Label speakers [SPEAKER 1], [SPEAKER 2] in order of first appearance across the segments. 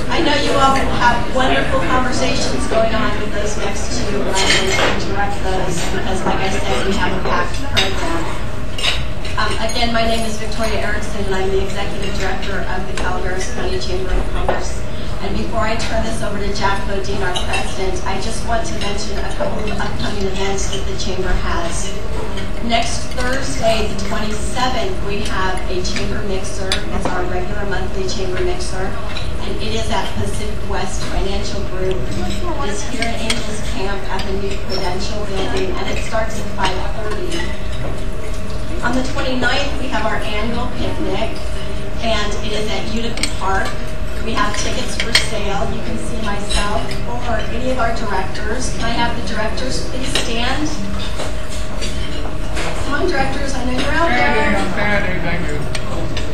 [SPEAKER 1] I know you all have wonderful conversations going on with those next two, and I'm going to interrupt those because, like I said, we have a packed program. Again, my name is Victoria Erickson, and I'm the Executive Director of the Calaveras County Chamber of Commerce. And before I turn this over to Jack Bodine, our President, I just want to mention a couple of upcoming events that the Chamber has. Next Thursday, the 27th, we have a Chamber Mixer. It's our regular monthly Chamber Mixer. And it is at Pacific West Financial Group. It is here in Angels Camp at the new Prudential Building, and it starts at 5:30. On the 29th, we have our annual picnic, and it is at Utica Park. We have tickets for sale. You can see myself or any of our directors. Can I have the directors please stand? Come on, directors, I know you're out there.
[SPEAKER 2] Standing, thank you.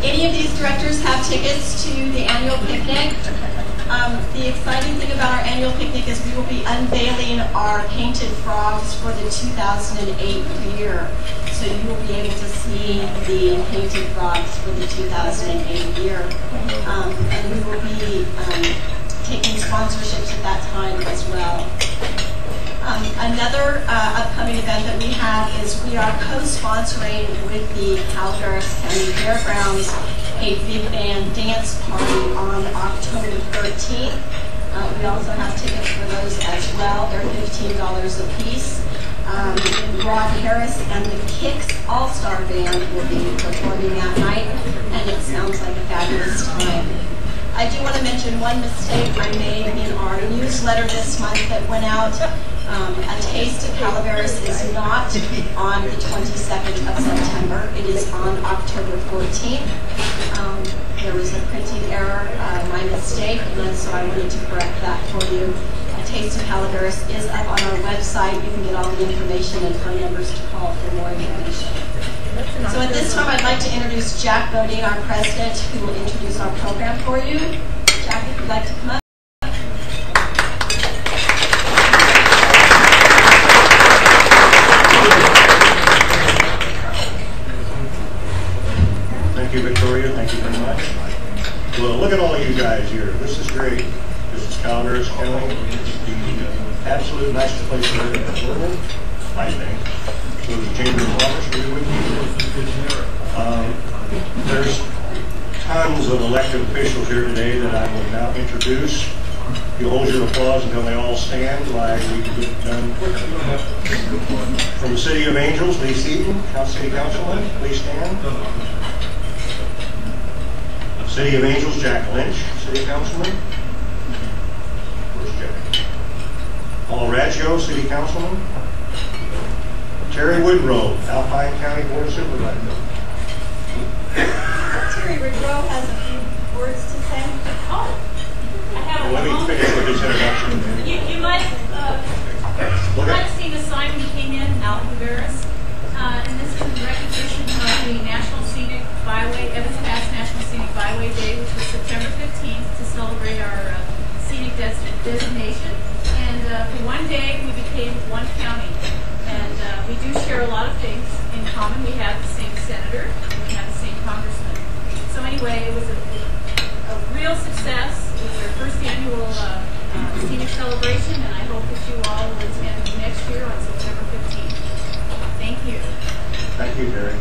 [SPEAKER 1] Any of these directors have tickets to the annual picnic? The exciting thing about our annual picnic is we will be unveiling our painted frogs for the 2008 year. So you will be able to see the painted frogs for the 2008 year. And we will be taking sponsorships at that time as well. Another upcoming event that we have is we are co-sponsoring with the Calaveras County Fairgrounds a big band dance party on October 13th. We also have tickets for those as well. They're $15 a piece. Rod Harris and the Kicks All-Star Band will be performing that night, and it sounds like a fabulous time. I do want to mention one mistake I made in our newsletter this month that went out. A Taste of Calaveras is not on the 22nd of September. It is on October 14th. There was a printing error, my mistake, and so I wanted to correct that for you. A Taste of Calaveras is up on our website. You can get all the information and phone numbers to call for more information. So at this time, I'd like to introduce Jack Bodine, our President, who will introduce our program for you. Jack, if you'd like to come up.
[SPEAKER 3] Thank you, Victoria. Thank you very much. Well, look at all of you guys here. This is great. This is Calaveras County. The absolute nicest place to live in the world, I think. So the Chamber of Commerce really would be. There's tons of elected officials here today that I will now introduce. You hold your applause until they all stand, like we can get done quickly. From the City of Angels, Lee Seaton, City Councilman, please stand. City of Angels, Jack Lynch, City Councilman. Where's Jack? Paul Raggio, City Councilman. Terry Woodrow, Alpine County Board of Supervisors.
[SPEAKER 1] Terry Woodrow has a few words to say. Oh, I have
[SPEAKER 3] Let me finish with this introduction.
[SPEAKER 4] You might have seen a sign when you came in, Calaveras, and this is in recognition of the National Scenic Byway, Evans Pass National Scenic Byway Day, which was September 15th, to celebrate our scenic designation. And for one day, we became one county. And we do share a lot of things in common. We have the same senator, and we have the same congressman. So anyway, it was a real success. It was our first annual scenic celebration, and I hope that you all will attend next year on September 15th. Thank you.
[SPEAKER 3] Thank you, Terry.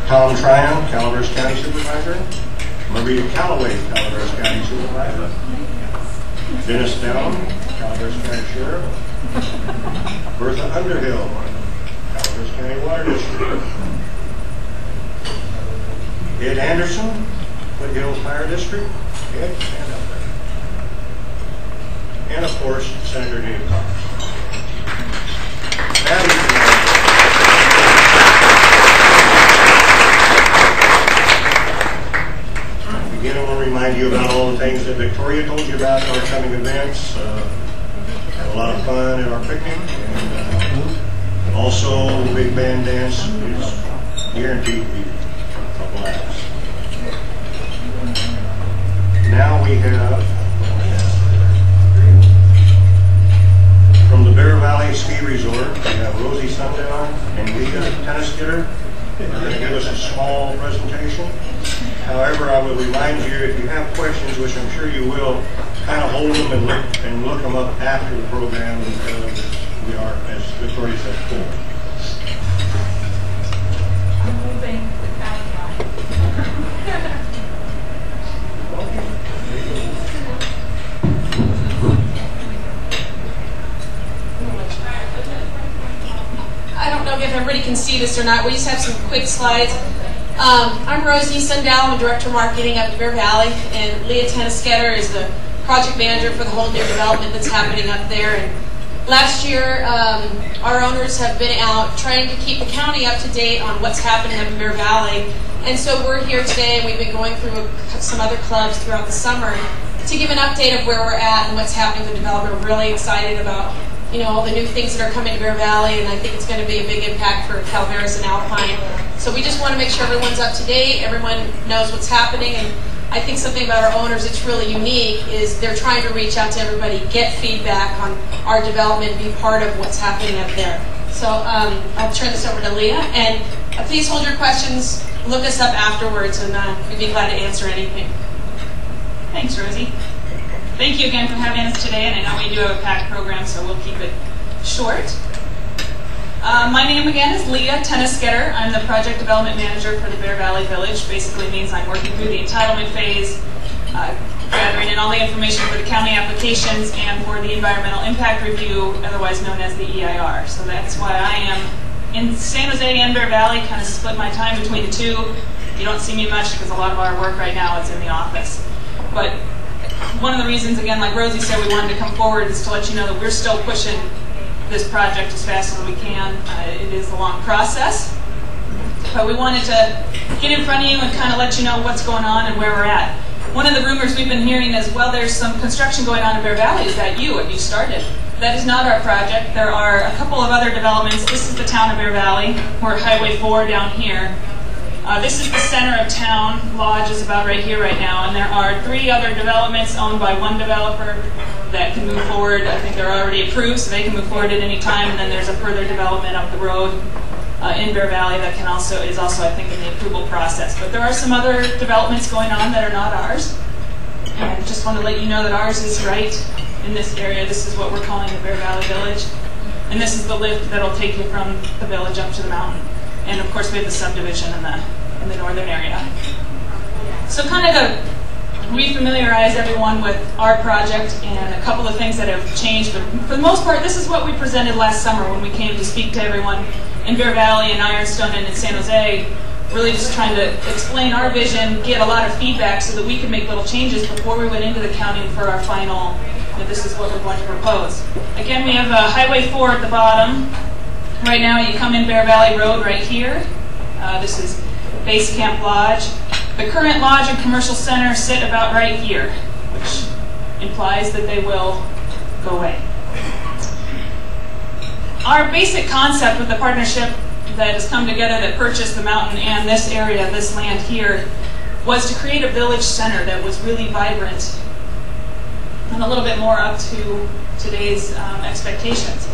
[SPEAKER 3] Tom Tryon, Calaveras County Supervisor. Maria Callaway, Calaveras County Supervisor. Dennis Down, Calaveras County Sheriff. Bertha Underhill, Calaveras County Water District. Ed Anderson, Foothills Fire District. Ed, stand up there. And of course, Senator Dave Cox. Now, again, I want to remind you about all the things that Victoria told you about in our coming events. Had a lot of fun at our picnic, and also the big band dance is guaranteed to be a blast. Now we have, from the Bear Valley Ski Resort, we have Rosie Sundown and Leah Tenniskitter. They're going to give us a small presentation. However, I will remind you, if you have questions, which I'm sure you will, kind of hold them and look them up after the program, because we are, as Victoria said, full.
[SPEAKER 4] I'm moving the line.
[SPEAKER 2] I don't know if everybody can see this or not. We just have some quick slides. I'm Rosie Sundown, I'm Director of Marketing up at Bear Valley, and Leah Tenniskitter is the project manager for the whole new development that's happening up there. And last year, our owners have been out trying to keep the county up to date on what's happening up in Bear Valley. And so we're here today, and we've been going through some other clubs throughout the summer to give an update of where we're at and what's happening with the development. We're really excited about all the new things that are coming to Bear Valley, and I think it's going to be a big impact for Calaveras and Alpine. So we just want to make sure everyone's up to date, everyone knows what's happening, and I think something about our owners that's really unique is they're trying to reach out to everybody, get feedback on our development, be part of what's happening up there. So I'll turn this over to Leah, and please hold your questions, look us up afterwards, and we'd be glad to answer anything.
[SPEAKER 5] Thanks, Rosie. Thank you again for having us today, and I know we do have a packed program, so we'll keep it short. My name again is Leah Tenniskitter. I'm the Project Development Manager for the Bear Valley Village. Basically means I'm working through the entitlement phase, gathering in all the information for the county applications and for the Environmental Impact Review, otherwise known as the EIR. So that's why I am in San Jose and Bear Valley, kind of split my time between the two. You don't see me much because a lot of our work right now is in the office. But one of the reasons, again, like Rosie said, we wanted to come forward is to let you know that we're still pushing this project as fast as we can. It is a long process, but we wanted to get in front of you and kind of let you know what's going on and where we're at. One of the rumors we've been hearing is, well, there's some construction going on in Bear Valley. Is that you? Have you started? That is not our project. There are a couple of other developments. This is the town of Bear Valley. We're Highway 4 down here. This is the center of town. Lodge is about right here right now, and there are 3 other developments owned by one developer that can move forward. I think they're already approved, so they can move forward at any time, and then there's a further development up the road in Bear Valley that is also, I think, in the approval process. But there are some other developments going on that are not ours, and I just want to let you know that ours is right in this area. This is what we're calling the Bear Valley Village, and this is the lift that'll take you from the village up to the mountain. And of course we have the subdivision in the northern area. So kind of to refamiliarize everyone with our project and a couple of things that have changed, but for the most part this is what we presented last summer when we came to speak to everyone in Bear Valley and Ironstone and in San Jose, really just trying to explain our vision, get a lot of feedback so that we could make little changes before we went into the county for our final, this is what we're going to propose. Again, we have Highway 4 at the bottom. Right now you come in Bear Valley Road right here. This is Base Camp Lodge. The current lodge and commercial center sit about right here, which implies that they will go away. Our basic concept with the partnership that has come together that purchased the mountain and this area, this land here, was to create a village center that was really vibrant and a little bit more up to today's expectations.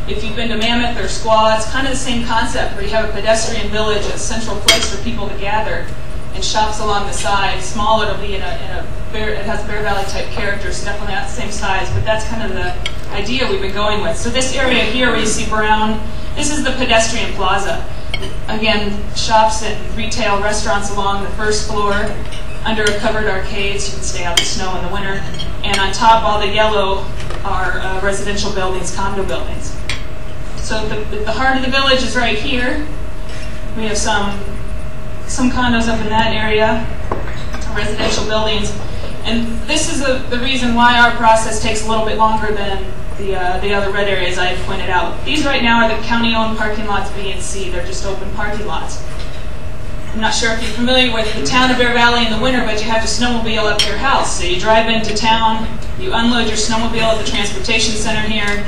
[SPEAKER 5] If you've been to Mammoth or Squaw, it's kind of the same concept where you have a pedestrian village, a central place for people to gather, and shops along the side. Small, it'll be it has Bear Valley type characters, definitely not the same size, but that's kind of the idea we've been going with. So this area here where you see brown, this is the pedestrian plaza. Again, shops and retail restaurants along the first floor, under a covered arcade so you can stay out of the snow in the winter, and on top all the yellow are residential buildings, condo buildings. So the heart of the village is right here. We have some condos up in that area, residential buildings. And this is the reason why our process takes a little bit longer than the other red areas I had pointed out. These right now are the county-owned parking lots B and C. They're just open parking lots. I'm not sure if you're familiar with the town of Bear Valley in the winter, but you have to snowmobile up to your house. So you drive into town, you unload your snowmobile at the transportation center here,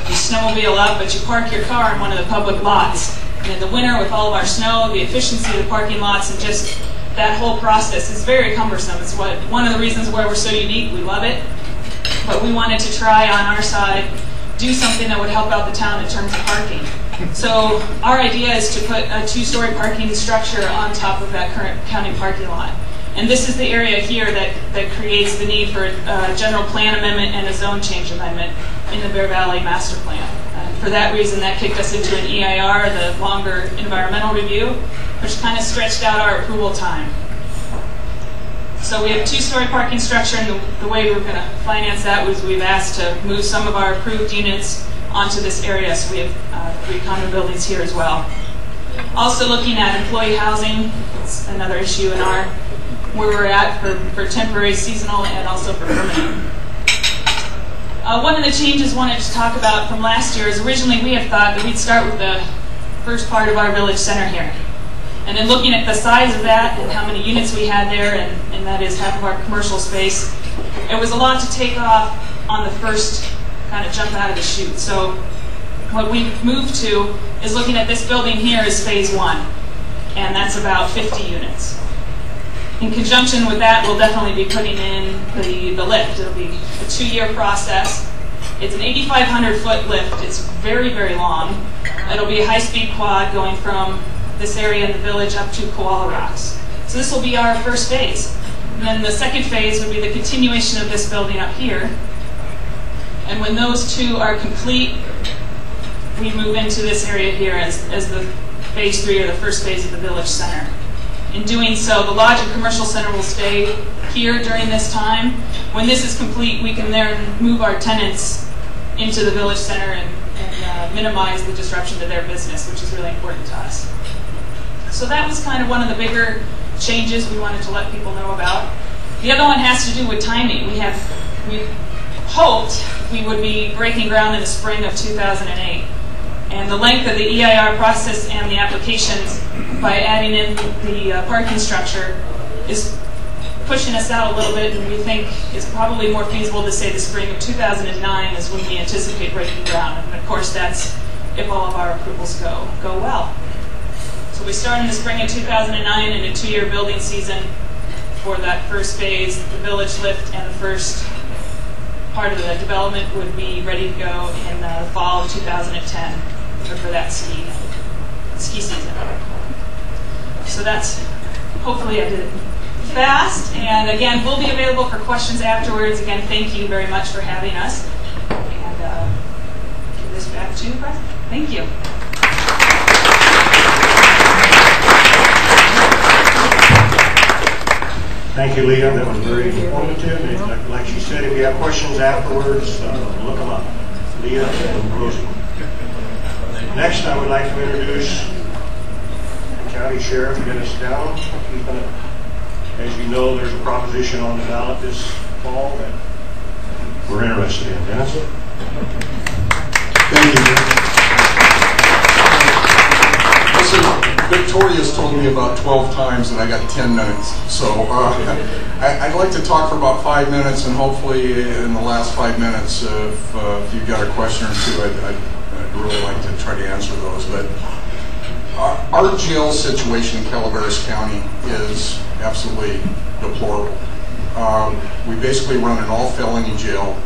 [SPEAKER 5] you snowmobile up, but you park your car in one of the public lots. And in the winter, with all of our snow, the efficiency of the parking lots, and just that whole process is very cumbersome. It's one of the reasons why we're so unique. We love it, but we wanted to try on our side, do something that would help out the town in terms of parking. So our idea is to put a 2-story parking structure on top of that current county parking lot. And this is the area here that creates the need for a general plan amendment and a zone change amendment in the Bear Valley master plan. For that reason, that kicked us into an EIR, the longer environmental review, which kind of stretched out our approval time. So we have a 2-story parking structure, and the way we're going to finance that was we've asked to move some of our approved units onto this area, so we have 3 condo buildings here as well. Also looking at employee housing, it's another issue in where we're at for temporary, seasonal, and also for permanent. One of the changes I wanted to talk about from last year is originally we had thought that we'd start with the first part of our village center here. And then looking at the size of that and how many units we had there, and that is half of our commercial space, it was a lot to take off on the first kind of jump out of the chute. So what we moved to is looking at this building here as phase 1, and that's about 50 units. In conjunction with that, we'll definitely be putting in the lift. It'll be a 2-year process. It's an 8,500-foot lift. It's very, very long. It'll be a high-speed quad going from this area in the village up to Koala Rocks. So this will be our first phase. And then the second phase would be the continuation of this building up here. And when those 2 are complete, we move into this area here as the phase 3, or the first phase of the village center. In doing so, the lodge and commercial center will stay here during this time. When this is complete, we can then move our tenants into the village center and minimize the disruption to their business, which is really important to us. So that was kind of one of the bigger changes we wanted to let people know about. The other one has to do with timing. We hoped we would be breaking ground in the spring of 2008. And the length of the EIR process and the applications by adding in the parking structure is pushing us out a little bit, and we think it's probably more feasible to say the spring of 2009 is when we anticipate breaking ground. And of course, that's if all of our approvals go well. So we start in the spring of 2009 in a 2-year building season for that first phase. The village lift and the first part of the development would be ready to go in the fall of 2010 for that ski season. So that's, hopefully I did it fast. And again, we'll be available for questions afterwards. Again, thank you very much for having us. And give this back to Brett. Thank you.
[SPEAKER 3] Thank you, Leah. That was very informative. And like she said, if you have questions afterwards, look them up. Leah and Rosie. Next, I would like to introduce the County Sheriff, Dennis Down. He's going to, as you know, there's a proposition on the ballot this fall that we're interested in. Dennis?
[SPEAKER 6] Thank you, Listen, Victoria's told me about 12 times that I got 10 minutes. So I'd like to talk for about 5 minutes, and hopefully in the last 5 minutes, if you've got a question or two, I'd really like to try to answer those. But our jail situation in Calaveras County is absolutely deplorable. We basically run an all-felony jail.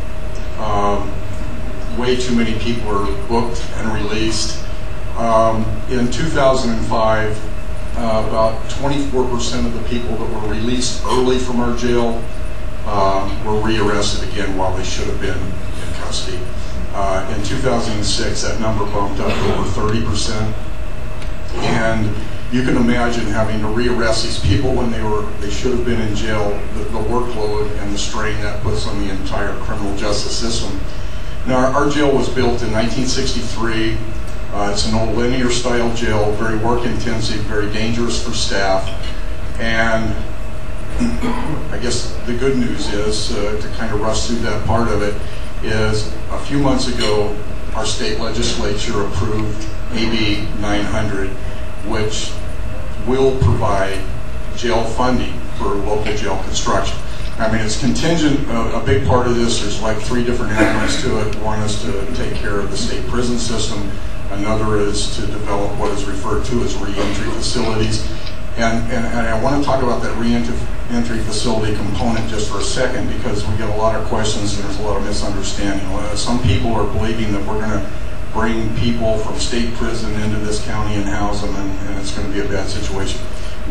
[SPEAKER 6] Way too many people are booked and released. In 2005, about 24% of the people that were released early from our jail were rearrested again while they should have been in custody. In 2006, that number bumped up to over 30%. And you can imagine having to rearrest these people when they should have been in jail, the workload and the strain that puts on the entire criminal justice system. Now, our jail was built in 1963. It's an old linear style jail, very work intensive, very dangerous for staff. And I guess the good news is, to kind of rush through that part of it, is a few months ago, our state legislature approved AB 900, which will provide jail funding for local jail construction. I mean, it's contingent, a big part of this, there's like 3 different elements to it. One is to take care of the state prison system. Another is to develop what is referred to as re-entry facilities. And I want to talk about that re-entry facility component just for a second, because we get a lot of questions and there's a lot of misunderstanding. Some people are believing that we're going to bring people from state prison into this county and house them, and it's going to be a bad situation.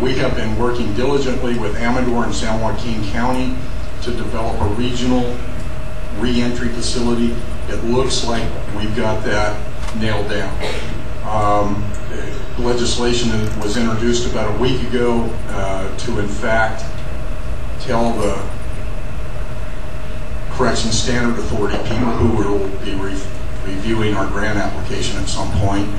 [SPEAKER 6] We have been working diligently with Amador and San Joaquin County to develop a regional re-entry facility. It looks like we've got that nailed down. Legislation was introduced about a week ago to, in fact, tell the Correction Standard Authority people who will be reviewing our grant application at some point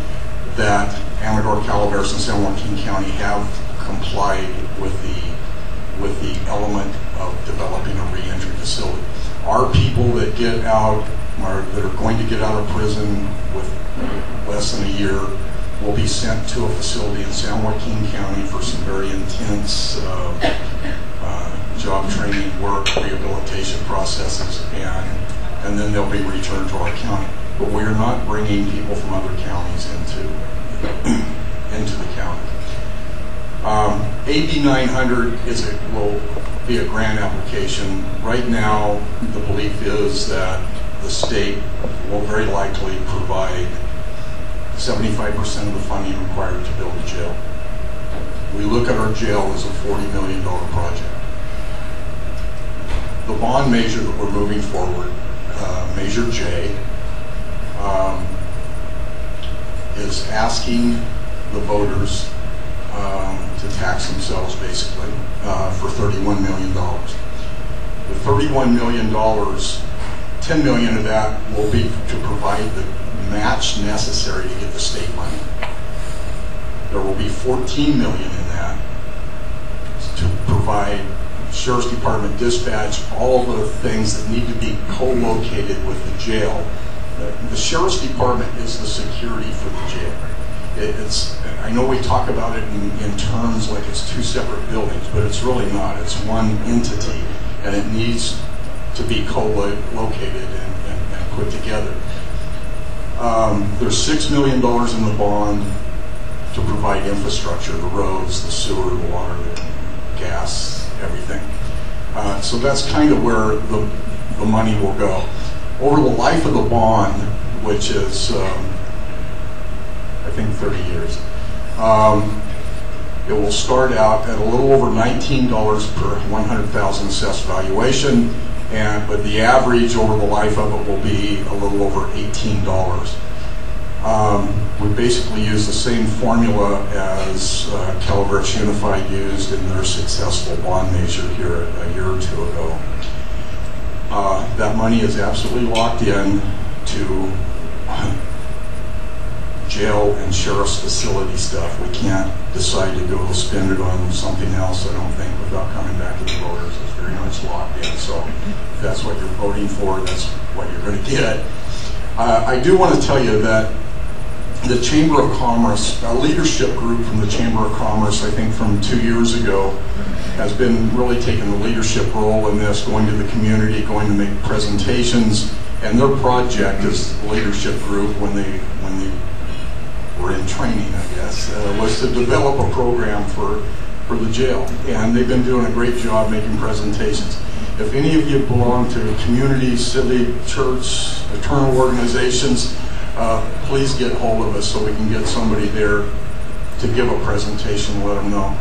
[SPEAKER 6] that Amador, Calaveras, and San Joaquin County have complied with the element of developing a re-entry facility. Our people that get out, that are going to get out of prison with less than a year, will be sent to a facility in San Joaquin County for some very intense job training, work, rehabilitation processes, and then they'll be returned to our county. But we are not bringing people from other counties into the county. AB 900 will be a grant application. Right now, the belief is that the state will very likely provide 75% of the funding required to build a jail. We look at our jail as a $40 million project. The bond measure that we're moving forward, Measure J, is asking the voters to tax themselves, basically, for $31 million. The $31 million, $10 million of that will be to provide the match necessary to get the state money. There will be $14 million in that to provide Sheriff's Department dispatch, all the things that need to be co-located with the jail. The Sheriff's Department is the security for the jail. I know we talk about it in terms like it's 2 separate buildings, but it's really not. It's one entity, and it needs to be co-located and put together. There's $6 million in the bond to provide infrastructure, the roads, the sewer, the water, the gas, everything. So that's kind of where the money will go. Over the life of the bond, which is, I think, 30 years, it will start out at a little over $19 per 100,000 assessed valuation, but the average over the life of it will be a little over $18. We basically use the same formula as Calaveras Unified used in their successful bond measure here a year or 2 ago. That money is absolutely locked in to jail and sheriff's facility stuff. We can't decide to go spend it on something else, I don't think, without coming back to the voters. It's very much locked in. So if that's what you're voting for, that's what you're going to get. I do want to tell you that the Chamber of Commerce, a leadership group from the Chamber of Commerce, I think from 2 years ago, has been really taking the leadership role in this, going to the community, going to make presentations, and their project as the leadership group, when they were in training, I guess, was to develop a program for the jail. And they've been doing a great job making presentations. If any of you belong to community, city, church, fraternal organizations, please get hold of us so we can get somebody there to give a presentation and let them know.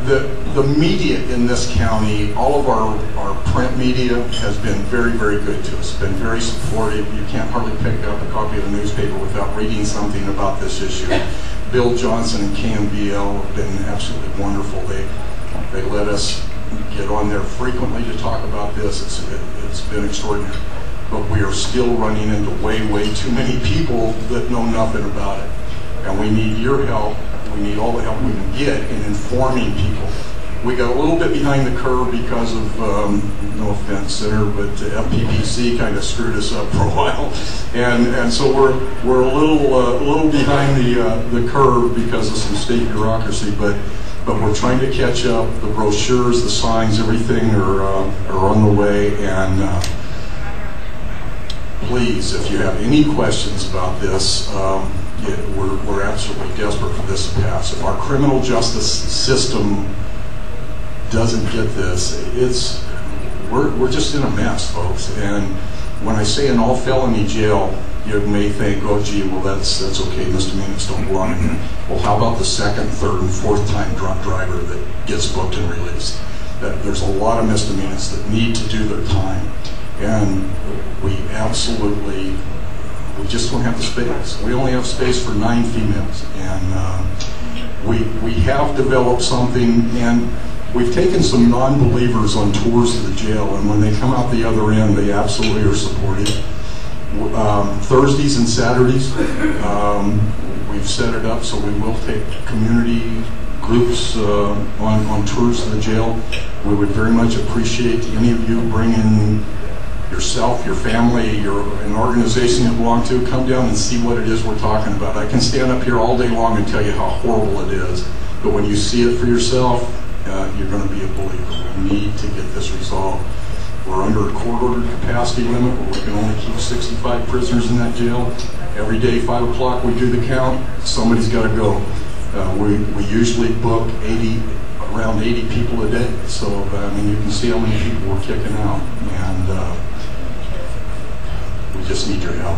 [SPEAKER 6] The media in this county, all of our print media has been very, very good to us, been very supportive. You can't hardly pick up a copy of the newspaper without reading something about this issue. Bill Johnson and KMBL have been absolutely wonderful. They let us get on there frequently to talk about this. It's been extraordinary. But we are still running into way, way too many people that know nothing about it. And we need your help. We need all the help we can get in informing people. We got a little bit behind the curve because of, no offense, Senator, but FPPC kind of screwed us up for a while, and so we're a little behind the curve because of some state bureaucracy. But but we're trying to catch up. The brochures, the signs, everything are on the way. And please, if you have any questions about this, we're absolutely desperate for this to pass. If our criminal justice system doesn't get this, we're just in a mess, folks. And when I say an all-felony jail, you may think, oh, gee, well, that's okay. Misdemeanors don't belong in here. Well, how about the second, third, and fourth time drunk driver that gets booked and released? There's a lot of misdemeanors that need to do their time, and we just don't have the space. We only have space for 9 females, and we have developed something, and we've taken some non-believers on tours of the jail, and when they come out the other end, they absolutely are supportive. Thursdays and Saturdays, we've set it up so we will take community groups on tours of the jail. We would very much appreciate any of you bringing yourself, your family, an organization you belong to. Come down and see what it is we're talking about. I can stand up here all day long and tell you how horrible it is, but when you see it for yourself, you're going to be a believer. We need to get this resolved. We're under a court-ordered capacity limit where we can only keep 65 prisoners in that jail. Every day, 5 o'clock, we do the count. Somebody's got to go. We usually book around 80 people a day. So, I mean, you can see how many people we're kicking out. And we just need your help.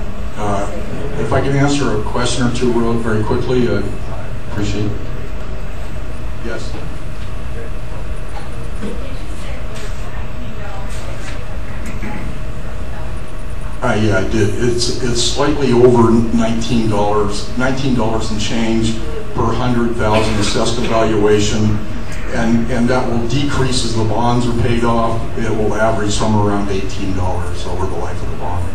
[SPEAKER 6] If I can answer a question or two very quickly, I'd appreciate it. Yes? Yeah, I did. It's slightly over $19 and change per 100,000 assessed evaluation, and that will decrease as the bonds are paid off. It will average somewhere around $18 over the life of the bond.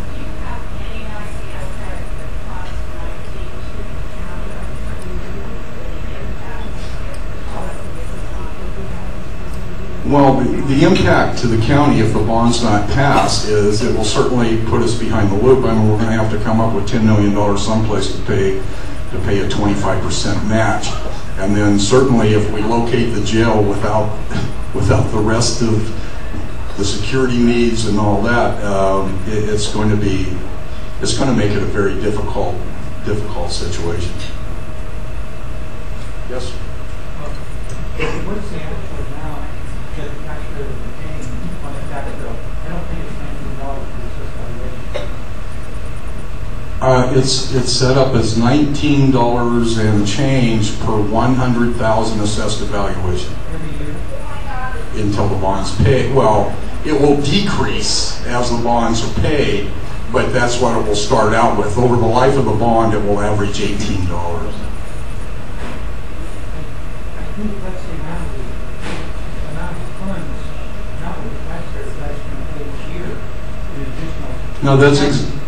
[SPEAKER 6] Well, the impact to the county if the bond's not passed is it will certainly put us behind the loop. I mean, we're going to have to come up with $10 million someplace to pay a 25% match. And then certainly if we locate the jail without the rest of the security needs and all that, it's going to make it a very difficult situation. Yes?
[SPEAKER 7] What's the actual amount that the taxpayer is paying on the tax bill? I don't think it's $19 for the assessed valuation.
[SPEAKER 6] It's set up as $19 and change per 100,000 assessed evaluation.
[SPEAKER 7] Every year?
[SPEAKER 6] Until the bond's paid. Well, it will decrease as the bonds are paid, but that's what it will start out with. Over the life of the bond, it will average $18.
[SPEAKER 7] I think that's the amount of funds, not what the taxpayer is actually going to pay each year in additional.
[SPEAKER 6] No,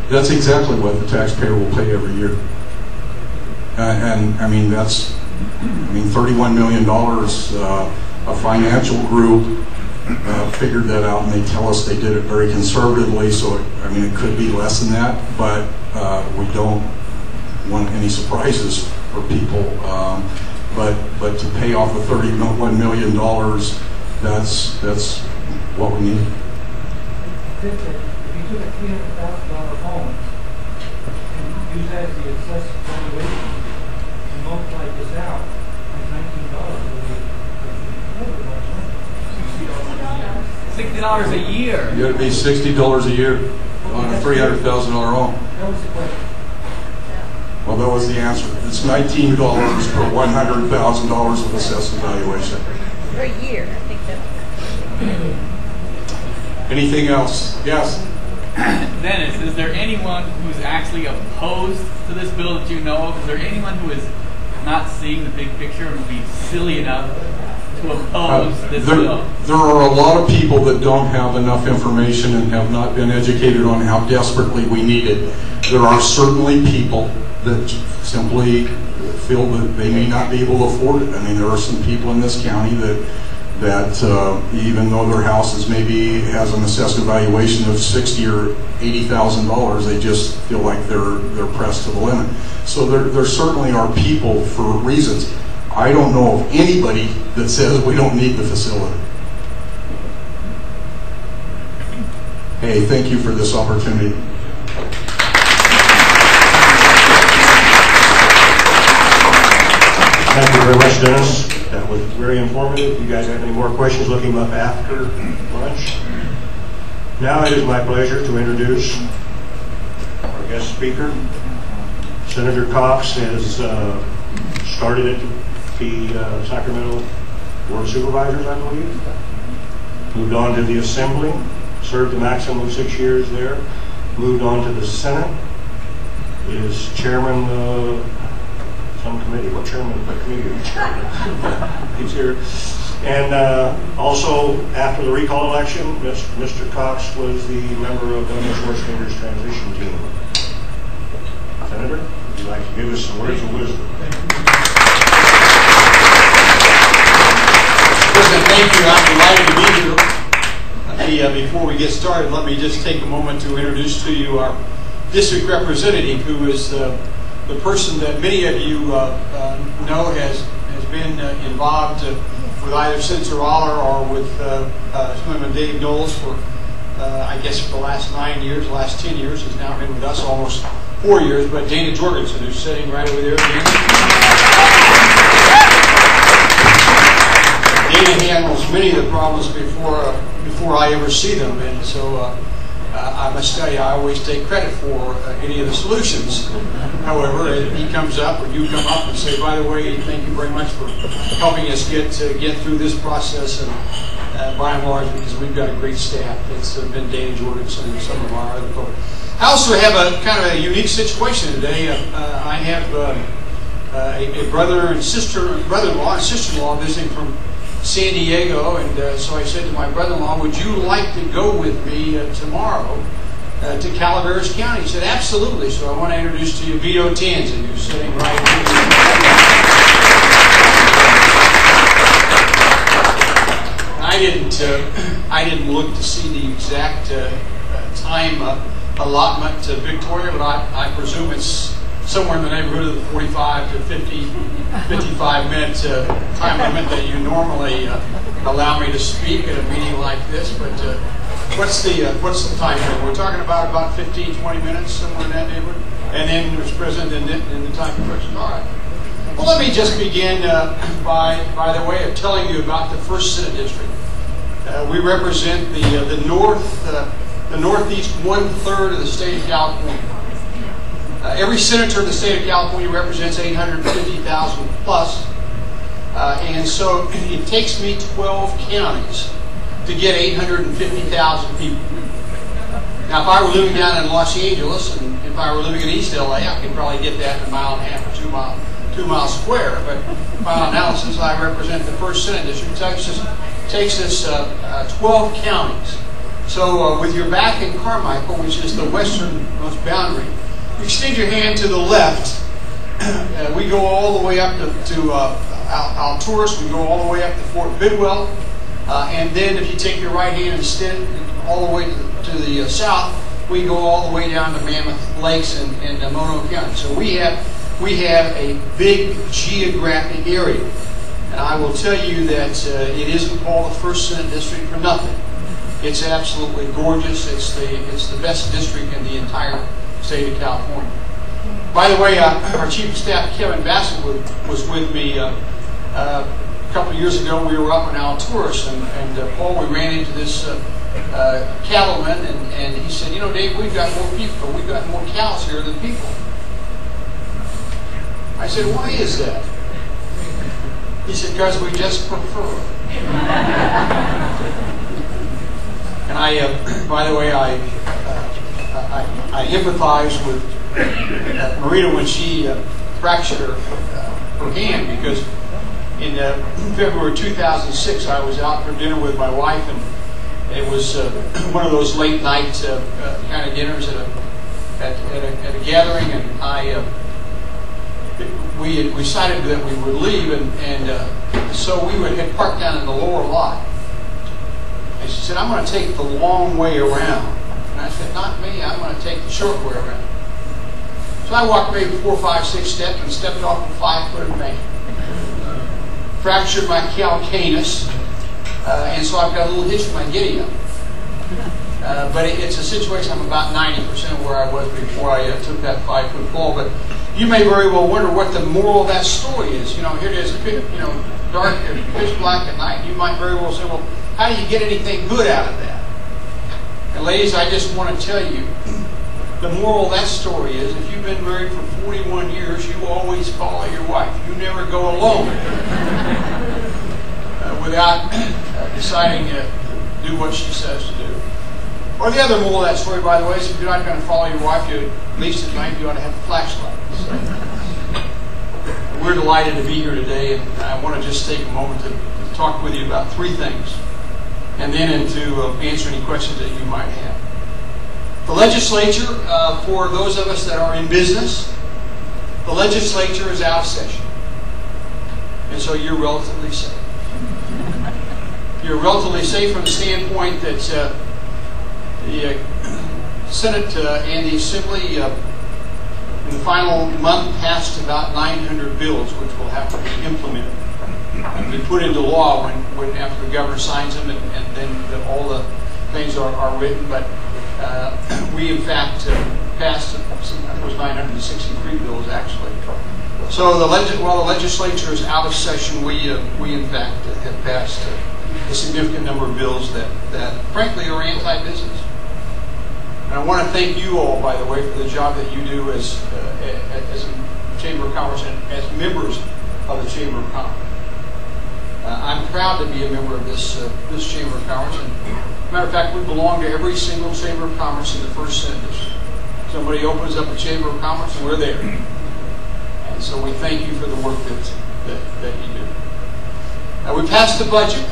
[SPEAKER 6] that's exactly what the taxpayer will pay every year. And I mean, $31 million. A financial group figured that out, and they tell us they did it very conservatively. So it could be less than that, but we don't want any surprises for people. But to pay off the $31 million, that's what we need.
[SPEAKER 7] If you took a $300,000 home and use that as the assessed valuation and multiply this out,
[SPEAKER 8] $60 a year.
[SPEAKER 6] You got to be $60 a year on a $300,000 home.
[SPEAKER 7] That was the question.
[SPEAKER 6] Well, that was the answer. It's $19 per $100,000 of assessed evaluation.
[SPEAKER 9] Per year, I think that.
[SPEAKER 6] Anything else? Yes?
[SPEAKER 8] Dennis, is there anyone who's actually opposed to this bill that you know of? Is there anyone who is not seeing the big picture and would be silly enough to oppose this bill?
[SPEAKER 6] There are a lot of people that don't have enough information and have not been educated on how desperately we need it. There are certainly people that simply feel that they may not be able to afford it. I mean, there are some people in this county that even though their houses maybe has an assessed evaluation of $60,000 or $80,000, they just feel like they're pressed to the limit. So there certainly are people for reasons. I don't know of anybody that says we don't need the facility. Hey, thank you for this opportunity.
[SPEAKER 3] Thank you very much, Dennis. That was very informative. If you guys have any more questions, look him up after lunch. Now it is my pleasure to introduce our guest speaker. Senator Cox has started at the Sacramento Board of Supervisors, I believe. Moved on to the Assembly, served a maximum of 6 years there. Moved on to the Senate. Is chairman of some committee. What chairman? What committee is he chairman? He's here. And also, after the recall election, Mr. Cox was the member of Governor Schwarzenegger's transition team. Senator, would you like to give us some words of wisdom?
[SPEAKER 10] President, thank you. I'm delighted to be here. Before we get started, let me just take a moment to introduce to you our district representative, who is the person that many of you know has been involved with either Senator Aller or with Dave Knowles for, I guess, for the last 9 years, the last 10 years. Has now been with us almost 4 years. But Dana Jorgensen, who's sitting right over there. Dana handles many of the problems before I ever see them, and so I must tell you, I always take credit for any of the solutions. However, he comes up, or you come up and say, by the way, thank you very much for helping us get through this process, and by and large, because we've got a great staff. It's been Dana Jorgensen and some of our other folks. I also have a kind of a unique situation today. I have a brother and brother-in-law and sister-in-law visiting from San Diego, and so I said to my brother-in-law, would you like to go with me tomorrow to Calaveras County? He said, absolutely. So I want to introduce to you Vito Tanzi, who's sitting right here. I didn't look to see the exact time allotment to Victoria, but I presume it's somewhere in the neighborhood of the 45 to 55-minute time limit that you normally allow me to speak at a meeting like this. But what's the time frame? We're talking about 15, 20 minutes, somewhere in that neighborhood. And then, Mr. President, in the time for questions. All right. Well, let me just begin by the way of telling you about the 1st Senate District. We represent the northeast 1/3 of the state of California. Every senator in the state of California represents 850,000 plus, and so it takes me 12 counties to get 850,000 people. Now, if I were living down in Los Angeles, and if I were living in East LA, I could probably get that in a mile and a half or 2 miles square. But by analysis, I represent the 1st Senate District. It takes us 12 counties. So with your back in Carmichael, which is the westernmost boundary, extend your hand to the left. We go all the way up to Alturas. We go all the way up to Fort Bidwell. And then if you take your right hand and extend all the way to the south, we go all the way down to Mammoth Lakes and Mono County. So we have a big geographic area. And I will tell you that it isn't called the 1st Senate District for nothing. It's absolutely gorgeous. It's the best district in the entire state of California. By the way, our Chief of Staff, Kevin Bassett, was with me a couple of years ago. We were up in Alturas, and Paul, we ran into this cattleman, and he said, you know, Dave, we've got more people, we've got more cows here than people. I said, why is that? He said, because we just prefer. And by the way, I empathize with Marita when she fractured her hand, because in February 2006, I was out for dinner with my wife, and it was one of those late night kind of dinners at a gathering, and we decided that we would leave, and so we had parked down in the lower lot. And she said, I'm going to take the long way around. And I said, not me, I'm going to take the short way around. So I walked maybe 4, 5, 6 steps and stepped off a 5-foot bank. fractured my calcaneus, and so I've got a little hitch in my giddy up. But it's a situation I'm about 90% of where I was before I took that 5-foot fall. But you may very well wonder what the moral of that story is. You know, here it is, dark and pitch black at night. You might very well say, well, how do you get anything good out of that? And ladies, I just want to tell you, the moral of that story is if you've been married for 41 years, you always follow your wife. You never go alone without deciding to do what she says to do. Or the other moral of that story, by the way, is if you're not going to follow your wife, you, at least at night, you ought to have a flashlight. So, we're delighted to be here today, and I want to just take a moment to talk with you about 3 things, and then into answer any questions that you might have. The legislature, for those of us that are in business, the legislature is out of session, and so you're relatively safe. You're relatively safe from the standpoint that the Senate and the Assembly in the final month passed about 900 bills which will have to be implemented and be put into law when after the governor signs them and then all the things are written. But we in fact passed, I think it was 963 bills actually. So while the legislature is out of session, we in fact have passed a significant number of bills that frankly are anti-business. And I want to thank you all, by the way, for the job that you do as a Chamber of Commerce and as members of the Chamber of Commerce. I'm proud to be a member of this Chamber of Commerce. And as a matter of fact, we belong to every single Chamber of Commerce in the 1st Senate. Somebody opens up a Chamber of Commerce and we're there. And so we thank you for the work that you do. We passed the budget.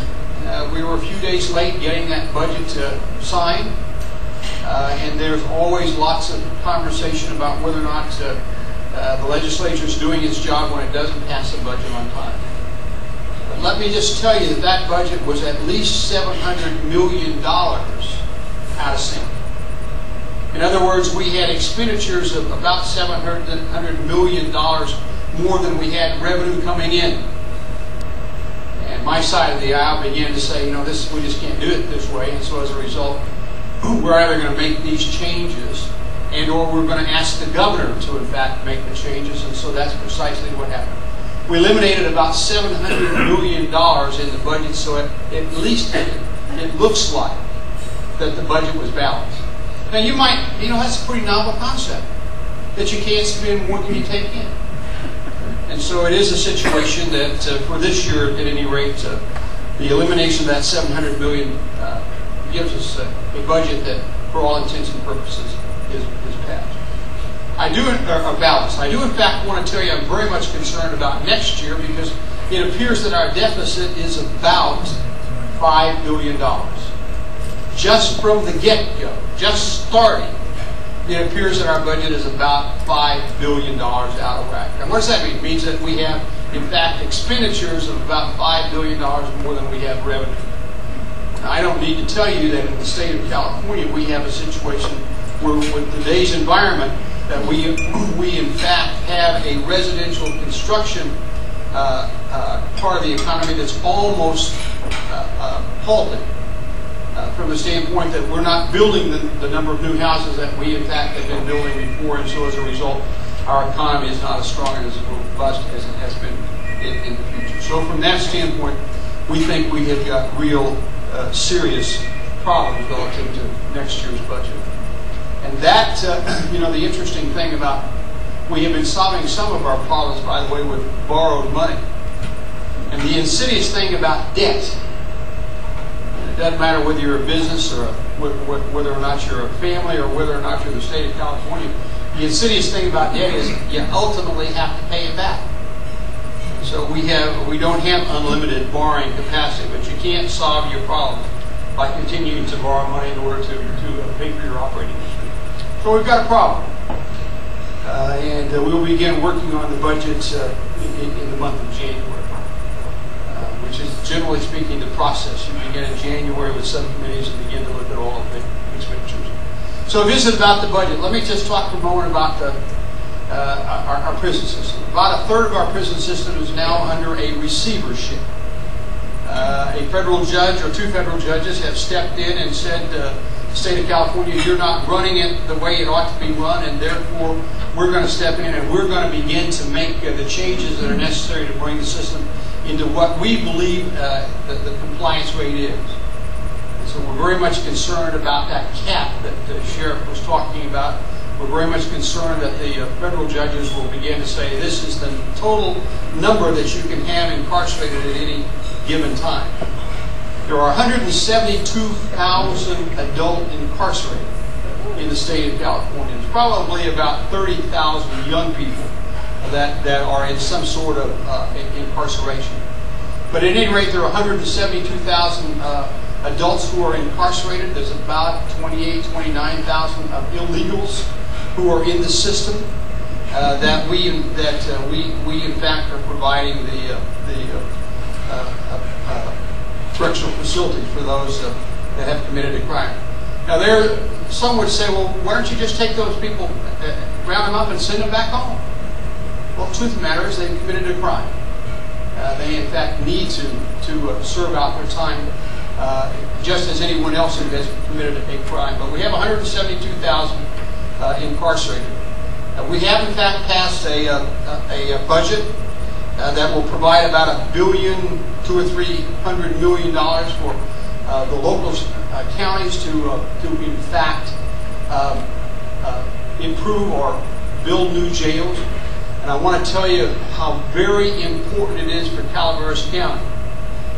[SPEAKER 10] We were a few days late getting that budget signed. And there's always lots of conversation about whether or not the legislature is doing its job when it doesn't pass the budget on time. But let me just tell you that budget was at least $700 million out of sync. In other words, we had expenditures of about $700 million more than we had revenue coming in. And my side of the aisle began to say, we just can't do it this way. And so as a result, we're either going to make these changes and or we're going to ask the governor to in fact make the changes, and so that's precisely what happened. We eliminated about $700 million in the budget, so at least it looks like that the budget was balanced. Now you might, that's a pretty novel concept, that you can't spend more than you take in. And so it is a situation that for this year at any rate, the elimination of that $700 million gives us a budget that, for all intents and purposes, is passed. Balanced. I do, in fact, want to tell you I'm very much concerned about next year because it appears that our deficit is about $5 billion. Just from the get-go, just starting, it appears that our budget is about $5 billion out of whack. Now, what does that mean? It means that we have, in fact, expenditures of about $5 billion more than we have revenue. Now, I don't need to tell you that in the state of California we have a situation where with today's environment that we in fact have a residential construction part of the economy that's almost halted from the standpoint that we're not building the number of new houses that we in fact have been building before, and so as a result our economy is not as strong and as robust as it has been in the future. So from that standpoint, we think we have got real serious problems relative to next year's budget. And that, the interesting thing about, we have been solving some of our problems, by the way, with borrowed money. And the insidious thing about debt, it doesn't matter whether you're a business or whether or not you're a family or whether or not you're the state of California, the insidious thing about debt is you ultimately have to pay it back. So we don't have unlimited borrowing capacity, but you can't solve your problems by continuing to borrow money in order to pay for your operating expenses. So we've got a problem. And we will begin working on the budget in the month of January, which is, generally speaking, the process. You begin in January with subcommittees and begin to look at all of the expenditures. So this is about the budget. Let me just talk for a moment about our prison system. About a third of our prison system is now under a receivership. A federal judge or two federal judges have stepped in and said, the state of California, you're not running it the way it ought to be run, and therefore we're going to step in and we're going to begin to make the changes that are necessary to bring the system into what we believe the compliance rate is. And so we're very much concerned about that cap that the sheriff was talking about. We're very much concerned that the federal judges will begin to say this is the total number that you can have incarcerated at any given time. There are 172,000 adult incarcerated in the state of California. There's probably about 30,000 young people that are in some sort of incarceration. But at any rate, there are 172,000 adults who are incarcerated. There's about 29,000 illegals who are in the system that we in fact are providing the correctional facilities for those that have committed a crime. Now, some would say, well, why don't you just take those people, round them up, and send them back home? Well, the truth of the matter is they've committed a crime. They, in fact, need to serve out their time just as anyone else who has committed a crime. But we have 172,000 incarcerated. We have, in fact, passed a budget that will provide about $1 billion, $200 or $300 million for the local counties to in fact improve or build new jails. And I want to tell you how very important it is for Calaveras County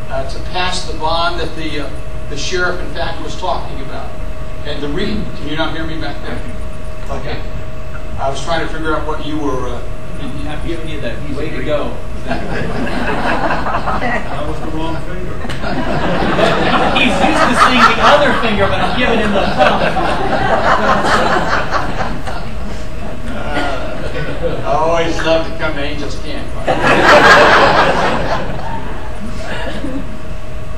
[SPEAKER 10] to pass the bond that the sheriff, in fact, was talking about. And can you not hear me back there? Okay. I was trying to figure out what you were.
[SPEAKER 8] I'm giving you the way to go.
[SPEAKER 3] That was the wrong finger.
[SPEAKER 8] He's used to seeing the other finger, but I'm giving him the thumb.
[SPEAKER 10] I always love to come to Angels Camp.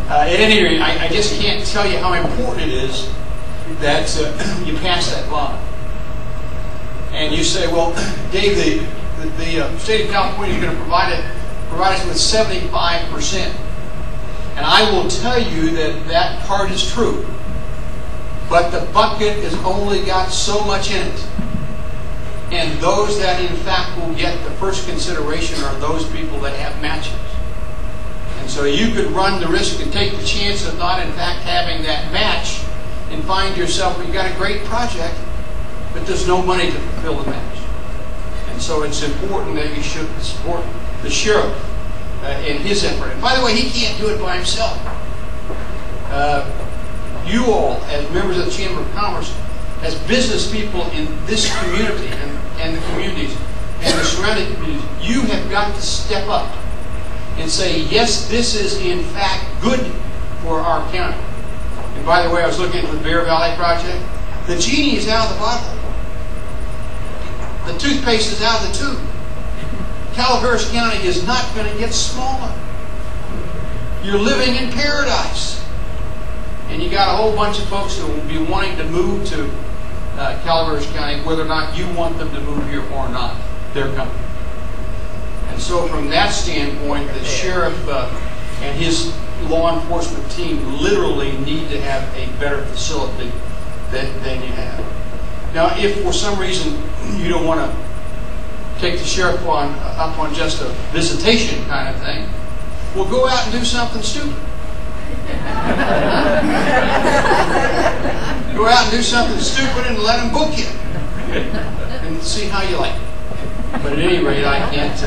[SPEAKER 10] At any rate, I just can't tell you how important it is that you pass that bond. And you say, well, Dave, the state of California is going to provide us with 75%. And I will tell you that part is true. But the bucket has only got so much in it. And those that in fact will get the first consideration are those people that have matches. And so you could run the risk and take the chance of not in fact having that match and find yourself, you've got a great project, but there's no money to fulfill the match. And so it's important that you should support the sheriff in his effort. And by the way, he can't do it by himself. You all, as members of the Chamber of Commerce, as business people in this community and the communities and the surrounding communities, you have got to step up and say, yes, this is in fact good for our county. And by the way, I was looking at the Bear Valley project. The genie is out of the bottle. The toothpaste is out of the tube. Calaveras County is not going to get smaller. You're living in paradise. And you got a whole bunch of folks that will be wanting to move to Calaveras County, whether or not you want them to move here or not. They're coming. And so from that standpoint, the sheriff and his law enforcement team literally need to have a better facility than you have. Now, if for some reason you don't want to take the sheriff up on just a visitation kind of thing, well, go out and do something stupid. Go out and do something stupid and let them book you and see how you like it. But at any rate, I can't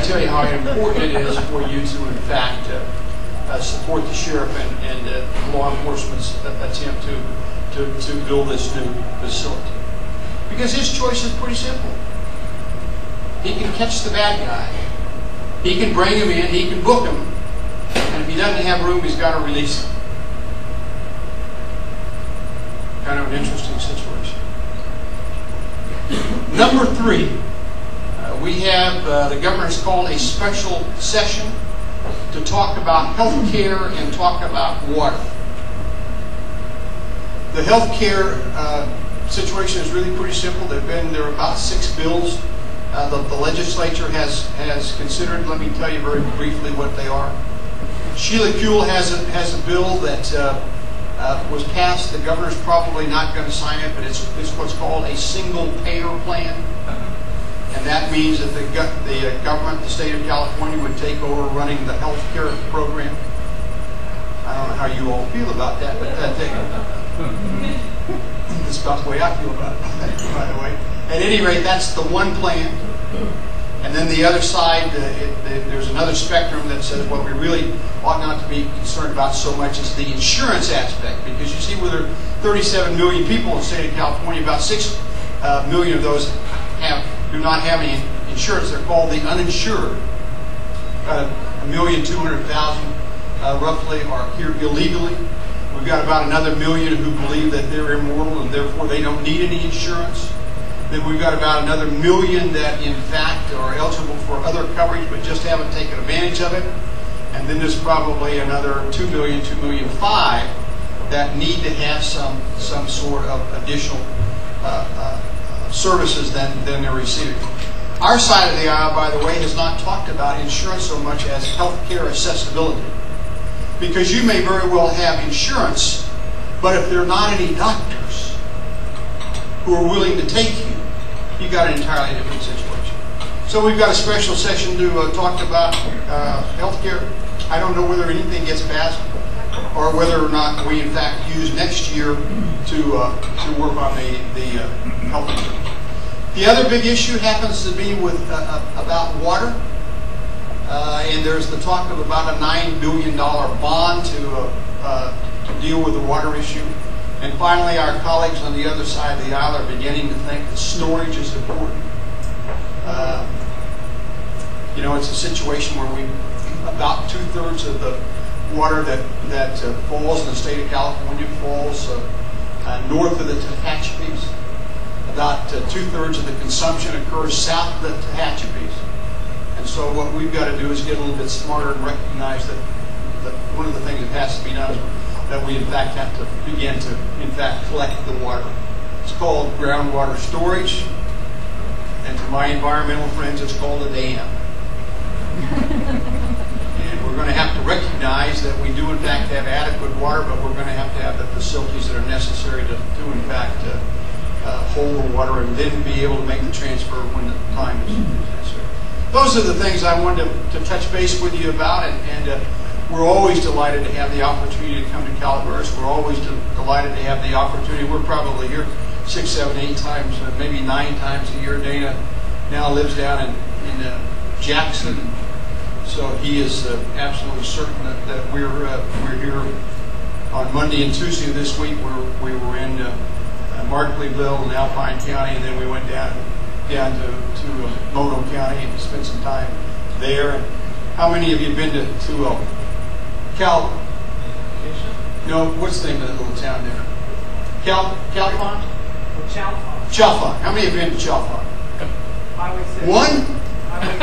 [SPEAKER 10] tell you how important it is for you to, in fact, support the sheriff and law enforcement's attempt to build this new facility. Because his choice is pretty simple. He can catch the bad guy. He can bring him in. He can book him. And if he doesn't have room, he's got to release him. Kind of an interesting situation. Number 3, we have, the governor has called a special session to talk about health care and talk about water. The health care situation is really pretty simple. There are about 6 bills the legislature has considered. Let me tell you very briefly what they are. Sheila Kuehl has a bill that was passed. The governor's probably not going to sign it, but it's what's called a single payer plan. And that means that the government, the state of California, would take over running the health care program. I don't know how you all feel about that, but that's about the way I feel about it, by the way. At any rate, that's the one plan. And then the other side, there's another spectrum that says what we really ought not to be concerned about so much is the insurance aspect. Because you see, with there are 37 million people in the state of California, about 6 million of those do not have any insurance. They're called the uninsured. About 1,200,000 roughly are here illegally. We've got about another million who believe that they're immortal and therefore they don't need any insurance. Then we've got about another million that in fact are eligible for other coverage but just haven't taken advantage of it. And then there's probably another 2 million, 2.5 million that need to have some sort of additional services than they're receiving. Our side of the aisle, by the way, has not talked about insurance so much as healthcare accessibility. Because you may very well have insurance, but if there are not any doctors who are willing to take you, you've got an entirely different situation. So we've got a special session to talk about healthcare. I don't know whether anything gets passed or whether or not we in fact use next year to work on the health insurance. The other big issue happens to be with about water. And there's the talk of about a $9 billion bond to deal with the water issue. And finally, our colleagues on the other side of the aisle are beginning to think that storage is important. You know, it's a situation where about 2/3 of the water that falls in the state of California falls north of the Tehachapies. About 2/3 of the consumption occurs south of the Tehachapies. And so what we've got to do is get a little bit smarter and recognize that one of the things that has to be done is that we in fact have to begin to in fact collect the water. It's called groundwater storage, and to my environmental friends it's called a dam. And we're going to have to recognize that we do in fact have adequate water, but we're going to have the facilities that are necessary to in fact hold the water and then be able to make the transfer when the time is necessary. Those are the things I wanted to touch base with you about, and we're always delighted to have the opportunity to come to Calaveras. We're always delighted to have the opportunity. We're probably here 6, 7, 8 times, maybe 9 times a year. Dana now lives down in Jackson, so he is absolutely certain that we're here on Monday and Tuesday of this week. We were in Markleyville and Alpine County, and then we went down to Mono County and spent some time there. And how many of you have been to No, what's the name of that little town there? Chalfont?
[SPEAKER 7] Chalfont.
[SPEAKER 10] Chalfont. How many have been to Chalfont?
[SPEAKER 7] I would say.
[SPEAKER 10] One?
[SPEAKER 7] I would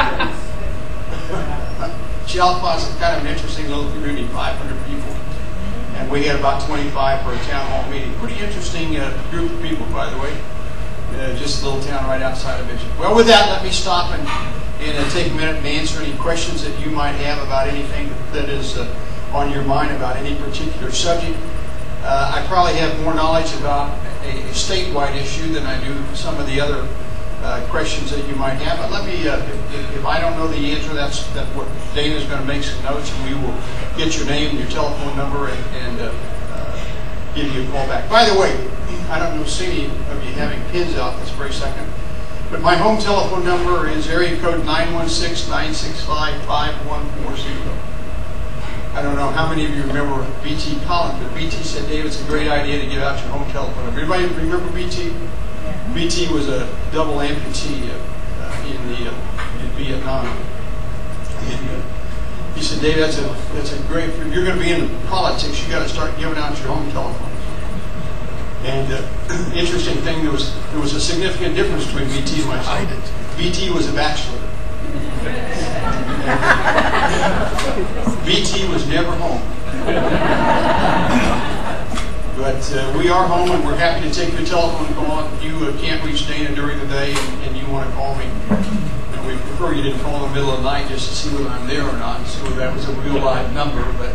[SPEAKER 7] say.
[SPEAKER 10] Chalfont's kind of an interesting little community, 500 people. And we had about 25 for a town hall meeting. Pretty interesting group of people, by the way. Just a little town right outside of Bishop. Well, with that, let me stop and take a minute and answer any questions that you might have about anything that is on your mind about any particular subject. I probably have more knowledge about a statewide issue than I do some of the other questions that you might have. But let me, if I don't know the answer, that's what Dana's going to make some notes, and we will get your name and your telephone number and give you a call back. By the way, I don't know see any of you having pins out this very second, but my home telephone number is area code 916-965-5140. I don't know how many of you remember BT Collins, but BT said, Dave, it's a great idea to give out your home telephone number. Everybody remember BT? Yeah. BT was a double amputee in Vietnam. And he said, Dave, that's a great, if you're going to be in politics, you got to start giving out your home telephone. And interesting thing, there was a significant difference between BT and myself. BT was a bachelor. BT was never home. But we are home, and we're happy to take your telephone call. If you can't reach Dana during the day and you want to call me, we prefer you didn't call in the middle of the night just to see whether I'm there or not, and see whether that was a real live number. But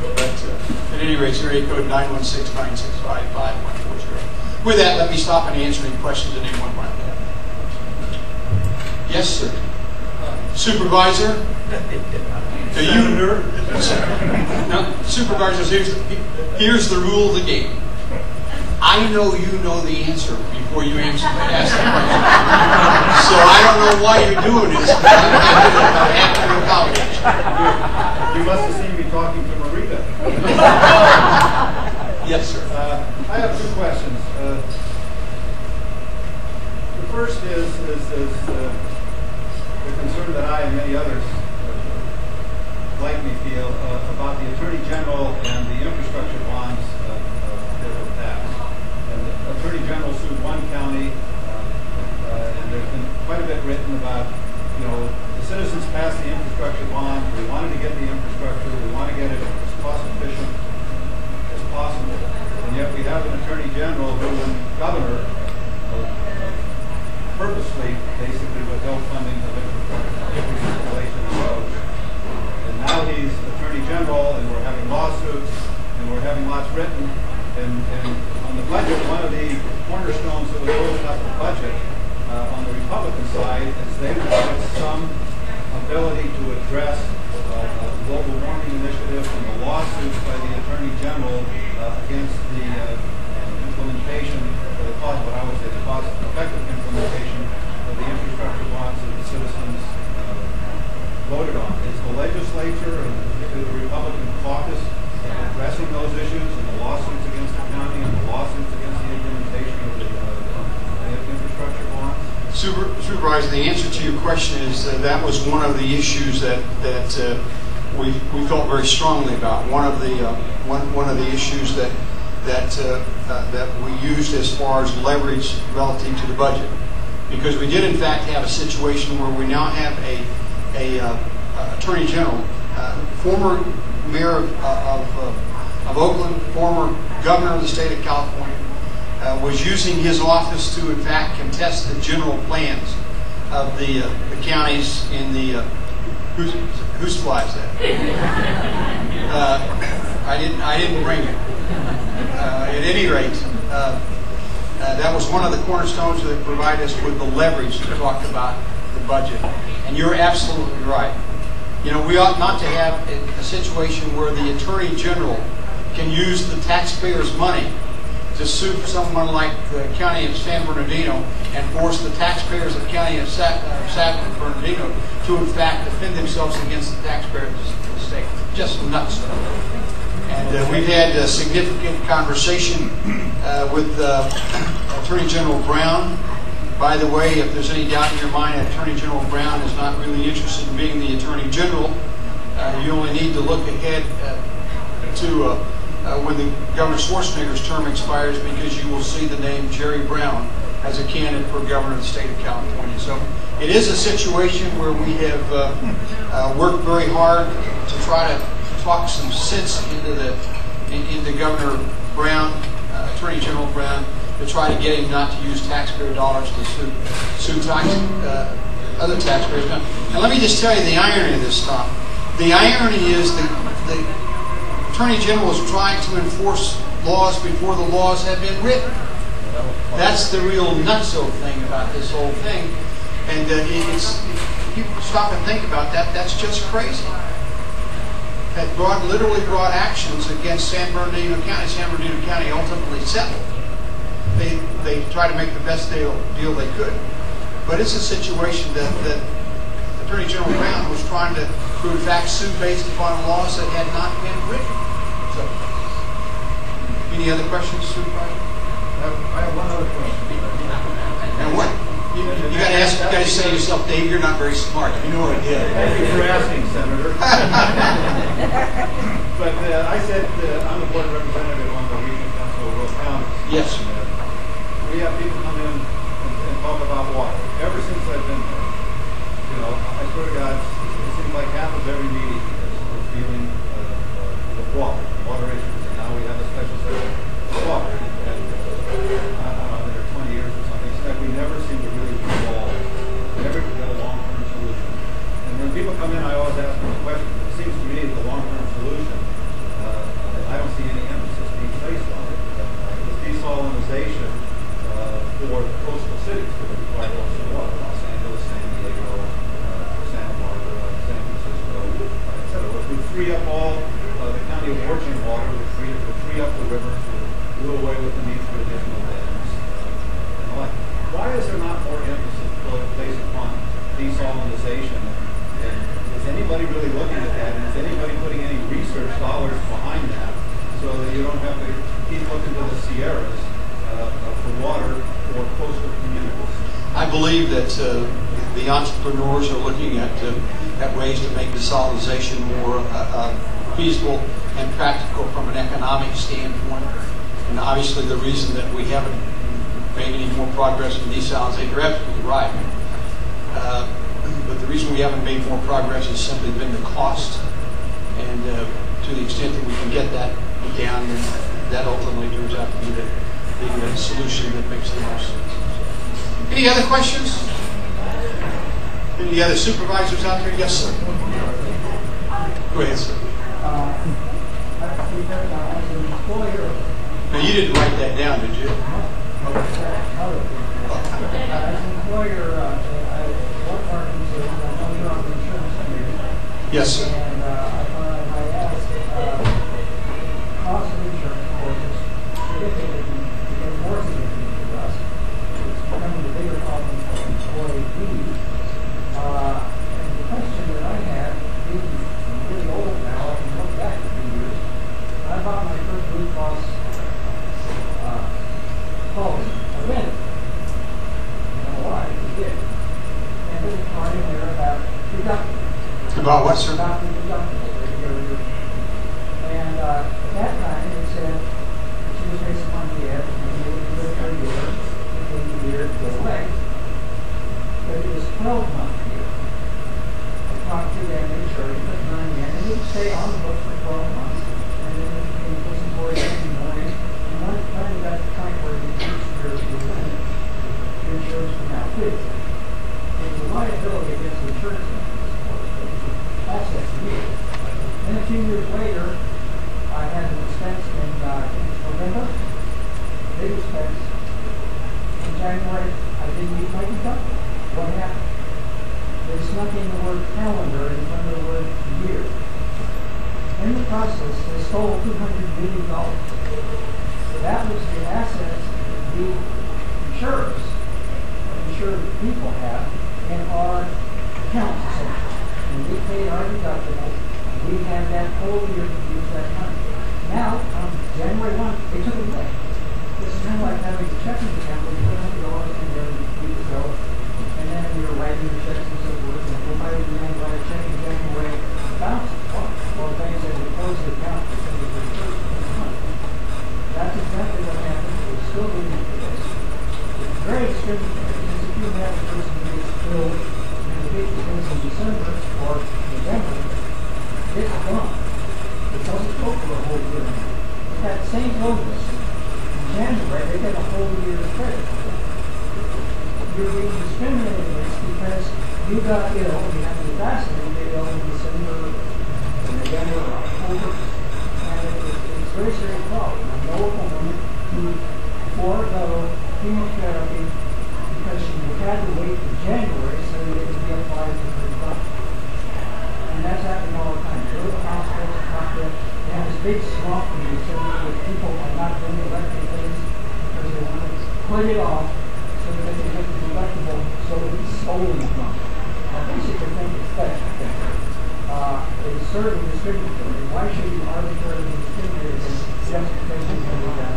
[SPEAKER 10] at any rate, it's area code 916-965-5140. With that, let me stop and answer any questions that anyone might have. Yes, sir. Supervisor?
[SPEAKER 3] Senator?
[SPEAKER 10] No, supervisors, here's the rule of the game. I know you know the answer before you ask the question. So I don't know why you're doing this, but I'm happy to accommodate you.
[SPEAKER 11] You must have seen me talking to Marita.
[SPEAKER 10] Yes, sir.
[SPEAKER 11] I have two questions. The first is the concern that I and many others like me feel about the Attorney General and the infrastructure bonds that were passed. And the Attorney General sued one county, and there's been quite a bit written about, you know, the citizens passed the infrastructure bond, we wanted to get the infrastructure, we want to get it as cost efficient as possible. And yet we have an Attorney General who, when governor, purposely basically withheld funding of infrastructure and roads. And now he's Attorney General, and we're having lawsuits, and we're having lots written. And on the budget, one of the cornerstones that was holding up the budget on the Republican side is they wanted some ability to address global warming initiative and the lawsuits by the Attorney General against the implementation, what I would say, the cost-effective implementation of the infrastructure bonds that the citizens voted on. Is the legislature, and particularly the Republican caucus, addressing those issues and the lawsuits against the county and the lawsuits against the implementation of the infrastructure bonds?
[SPEAKER 10] Supervisor, the answer to your question is that was one of the issues that we felt very strongly about. One of the issues that we used as far as leverage relative to the budget, because we did in fact have a situation where we now have a Attorney General, former Mayor of Oakland, former Governor of the state of California, was using his office to in fact contest the general plans of the counties in the whose flies that? I didn't bring it. At any rate, that was one of the cornerstones that provide us with the leverage to talk about the budget. And you're absolutely right. You know, we ought not to have a situation where the Attorney General can use the taxpayers' money to sue someone like the County of San Bernardino and force the taxpayers of the County of San Bernardino to in fact defend themselves against the taxpayers of the state. Just nuts. And we've had a significant conversation with Attorney General Brown. By the way, if there's any doubt in your mind that Attorney General Brown is not really interested in being the Attorney General, you only need to look ahead to when the Governor Schwarzenegger's term expires, because you will see the name Jerry Brown as a candidate for governor of the state of California. So it is a situation where we have worked very hard to try to talk some sense into Governor Brown, Attorney General Brown, to try to get him not to use taxpayer dollars to sue other taxpayers. And let me just tell you the irony of this stuff. The irony is the Attorney General is trying to enforce laws before the laws have been written. That's the real nutso thing about this whole thing. And if you stop and think about that, that's just crazy. That literally brought actions against San Bernardino County. San Bernardino County ultimately settled. They tried to make the best deal they could. But it's a situation that Attorney General Brown was trying to, in fact, sue based upon laws that had not been written. So, any other questions, Supervisor?
[SPEAKER 11] I have one other question.
[SPEAKER 10] And what? You got to ask. You got to say to yourself, Dave, you're not very smart. You know what I did.
[SPEAKER 11] Thank you for asking, Senator. But I said I'm the board representative on the Regional Council of Will County.
[SPEAKER 10] Yes.
[SPEAKER 11] We have people come in and talk about water. Ever since I've been there, you know, I swear to God, it seems like half of every meeting is dealing with water issues. And now we have a special session free up the river, to do away with the need for additional dams, and the like. Why is there not more emphasis placed upon desalinization? And is anybody really looking at that? And is anybody putting any research dollars behind that so that you don't have to keep looking to the Sierras for water for coastal communities?
[SPEAKER 10] I believe that the entrepreneurs are looking at ways to make desalinization more feasible and practical from an economic standpoint. And obviously the reason that we haven't made any more progress in desalinization, you're absolutely right. But the reason we haven't made more progress has simply been the cost. And to the extent that we can get that down, that ultimately turns out to be the solution that makes the most sense. Any other questions? Any other supervisors out there? Yes, sir. Go ahead, sir.
[SPEAKER 7] As an employer,
[SPEAKER 10] Now, you didn't write that down, did you?
[SPEAKER 7] as an employer, I work for Arkansas. I know you're on the insurance committee.
[SPEAKER 10] Yes, sir.
[SPEAKER 7] And I asked, cost of insurance, of course, is significant, because more significant for us. It's becoming a bigger problem for employees. And the question that I have, being really old now, I can look back a few years. I bought my first Blue Cross policy. I read it. I don't know why, I did. And there's a part in there about deductibles.
[SPEAKER 10] About what, sir?
[SPEAKER 7] About the deductibles every year. And at that time, it said that you just pay some money in, and you would do it for a year, and then the year would go away. But it was 12-month deal. I talked to them, they charged, put money in, and it would stay on the book for 12 months, and then you can listen for it every morning. And when you got to the point where you reach your limit, your insurance would now quit. It was a liability against the insurance company, of course, but it was an asset to me. Then a few years later, I had an expense in November, big expense. In January, I didn't meet my deductible. What happened? They snuck in the word calendar in front of the word year. In the process, they stole $200 million. That was the assets that the insurers, insured people have in our accounts. When we paid our deductible, we had that whole year to use that money. Now, on January 1, they took it away. It's kind of like having a checking account where you put $100 in there years ago, and then we were writing the checks and so forth, and we'll buy a check in January, bounce it. Well, the bank said we close the account because of the first month. That's exactly what happened. We're still doing it today. It's very discriminatory because if you have a person who gets billed and the big expense in December or November, it's gone. It doesn't go for a whole year. With that same bonus in January, they get a whole year's credit. You're being discriminated against because you got ill, you have to vaccinate ill in December, or November, or October, and it's a very serious problem. I know a woman who forego chemotherapy because she had to wait for January so that it could be applied to her body. And that's happening all the time. You go to the hospital, they have this big swamp in the city where people are not doing electric things because they want to put it off so that they can get the deductible so that it's stolen from them. I basically think it's that. It's certainly discriminatory. Why should you arbitrarily discriminate against just because you know that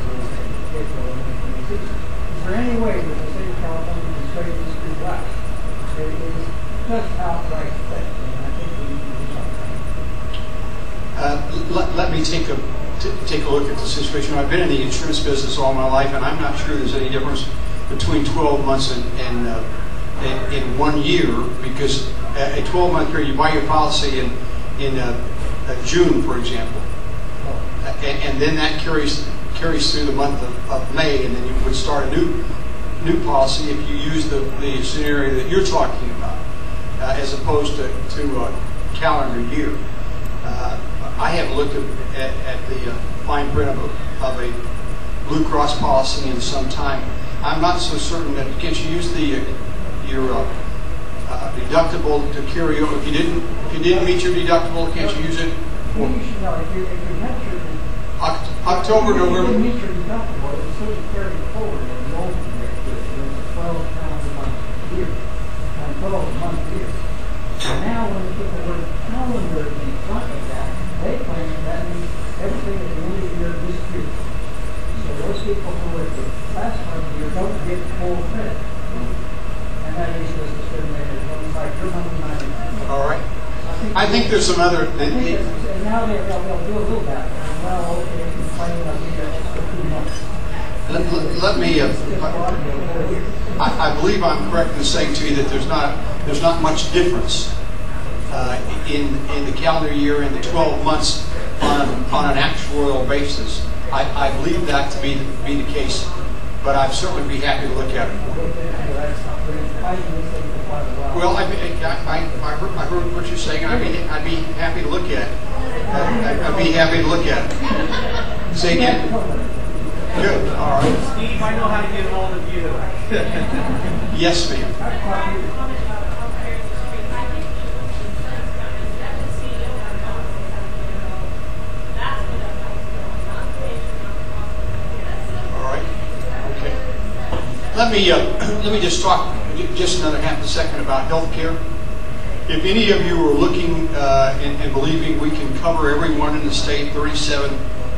[SPEAKER 7] April of 2026? Is there any way that the state of California can straighten this group out? It is just outright theft, and I think we need to do something.
[SPEAKER 10] Let me take a look at the situation. I've been in the insurance business all my life, and I'm not sure there's any difference between 12 months and 1 year, because a 12-month period, you buy your policy in June, for example, and then that carries through the month of May, and then you would start a new policy if you use the scenario that you're talking about, as opposed to a calendar year. I haven't looked at the fine print of a Blue Cross policy in some time. I'm not so certain that can't you use your deductible to carry over. If you didn't meet your deductible, can't you use it?
[SPEAKER 7] Well, you should know if you met your
[SPEAKER 10] October,
[SPEAKER 7] You
[SPEAKER 10] November.
[SPEAKER 7] didn't meet your deductible, it was still carried forward in the old year. It was a 12 calendar month year, and 12 month year. And now when they put the word calendar in front of that, they claim that means everything at the end of the year disappears. So those people who were the last part of the year don't get full credit. And that issue is discriminated. It's like your money, mine.
[SPEAKER 10] All right. I think there's some other.
[SPEAKER 7] And now they'll do a little bit. Well, okay, if you claim I'll give you an extra 2 months.
[SPEAKER 10] Let me. I believe I'm correct in saying to you that there's not much difference in the calendar year and the 12 months on an actuarial basis. I believe that to be the case, but I'd certainly be happy to look at it. Well, I heard what you're saying, and I'd be happy to look at it. I'd be happy to look at it. Say again. Good. All right.
[SPEAKER 8] Steve, I know how to get hold of you.
[SPEAKER 10] Yes, ma'am. All right. Okay. Let me just talk just another half a second about healthcare. If any of you are looking and believing we can cover everyone in the state, 37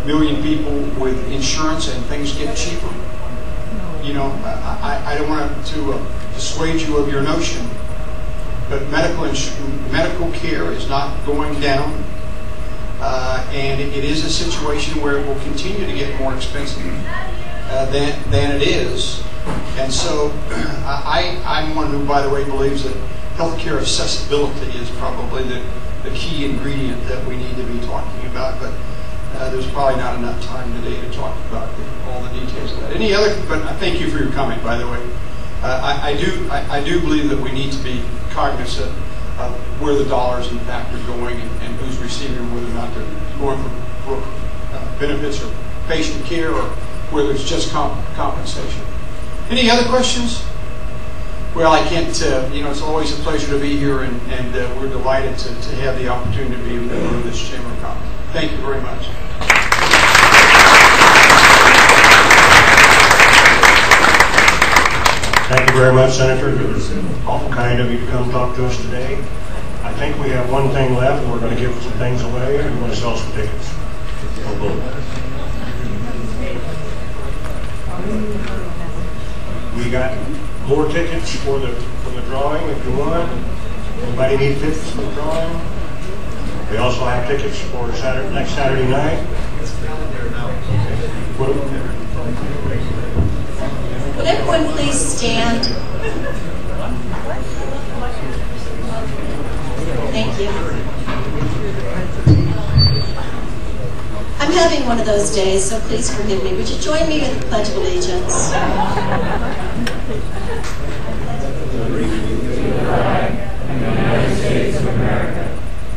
[SPEAKER 10] million people with insurance, and things get cheaper, you know, I don't want to dissuade you of your notion, but medical care is not going down, and it is a situation where it will continue to get more expensive than it is. And so I'm one who, by the way, believes that healthcare accessibility is probably the key ingredient that we need to be talking about. But there's probably not enough time today to talk about all the details of that. Any other? But thank you for your comment, by the way. I do believe that we need to be cognizant of where the dollars in fact are going and who's receiving them, whether or not they're going for benefits or patient care, or whether it's just compensation. Any other questions? Well, I can't, it's always a pleasure to be here, and we're delighted to have the opportunity to be a member of this Chamber of Commerce. Thank you very much.
[SPEAKER 3] Thank you very much, Senator. It was awful kind of you to come talk to us today. I think we have one thing left. We're going to give some things away, and we want to sell some tickets. We got more tickets for the drawing if you want. Anybody need tickets for the drawing? We also have tickets for next Saturday night.
[SPEAKER 1] Would everyone please stand? Thank you. I'm having one of those days, so please forgive me. Would you join me in the Pledge of Allegiance?
[SPEAKER 12] United States of America,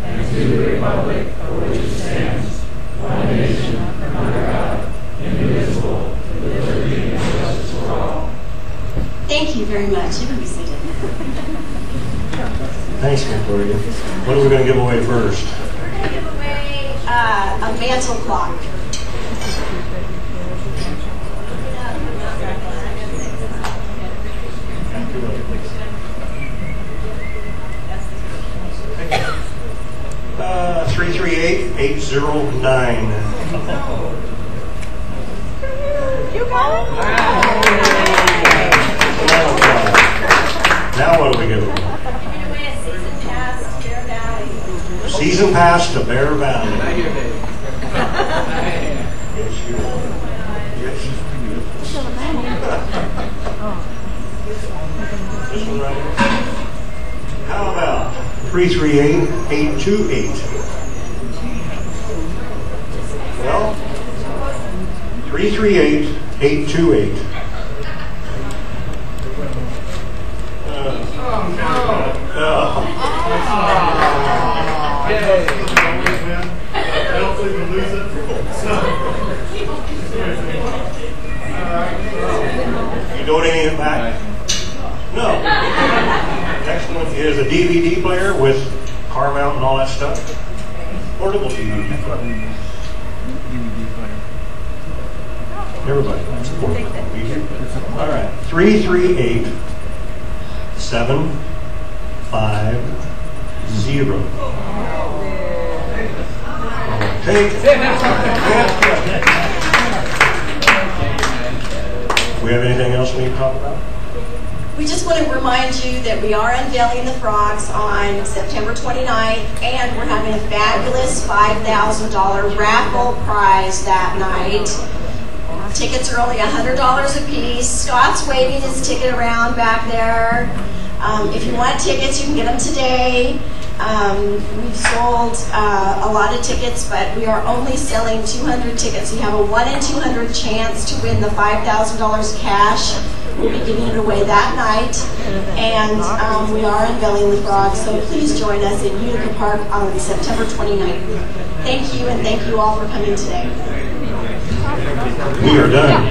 [SPEAKER 12] and to the republic for which it stands, one nation, under God, indivisible, with liberty and justice for all.
[SPEAKER 1] Thank you very much. You can be seated.
[SPEAKER 3] Thanks, Victoria. What are we going to give away first?
[SPEAKER 1] We're going to give away a mantle clock.
[SPEAKER 3] 338-809.
[SPEAKER 9] You got it?
[SPEAKER 3] Now what do we give them?
[SPEAKER 1] Giving away a season pass to Bear Valley.
[SPEAKER 3] Season pass to Bear Valley. Yes, you are. Yes, you are. This one right here. How about 338-828? Well, 338-828. You donating it back? No. Next one is a DVD player with car mount and all that stuff. Portable DVD player. Everybody. All right. 338-750. Take it. We have anything else we need to talk about?
[SPEAKER 1] We just want to remind you that we are unveiling the frogs on September 29th, and we're having a fabulous $5,000 raffle prize that night. Tickets are only $100 a piece. Scott's waving his ticket around back there. If you want tickets, you can get them today. We've sold a lot of tickets, but we are only selling 200 tickets. You have a 1 in 200 chance to win the $5,000 cash. We'll be giving it away that night, and we are unveiling the frogs, so please join us in Utica Park on September 29th. Thank you, and thank you all for coming today.
[SPEAKER 3] We are done.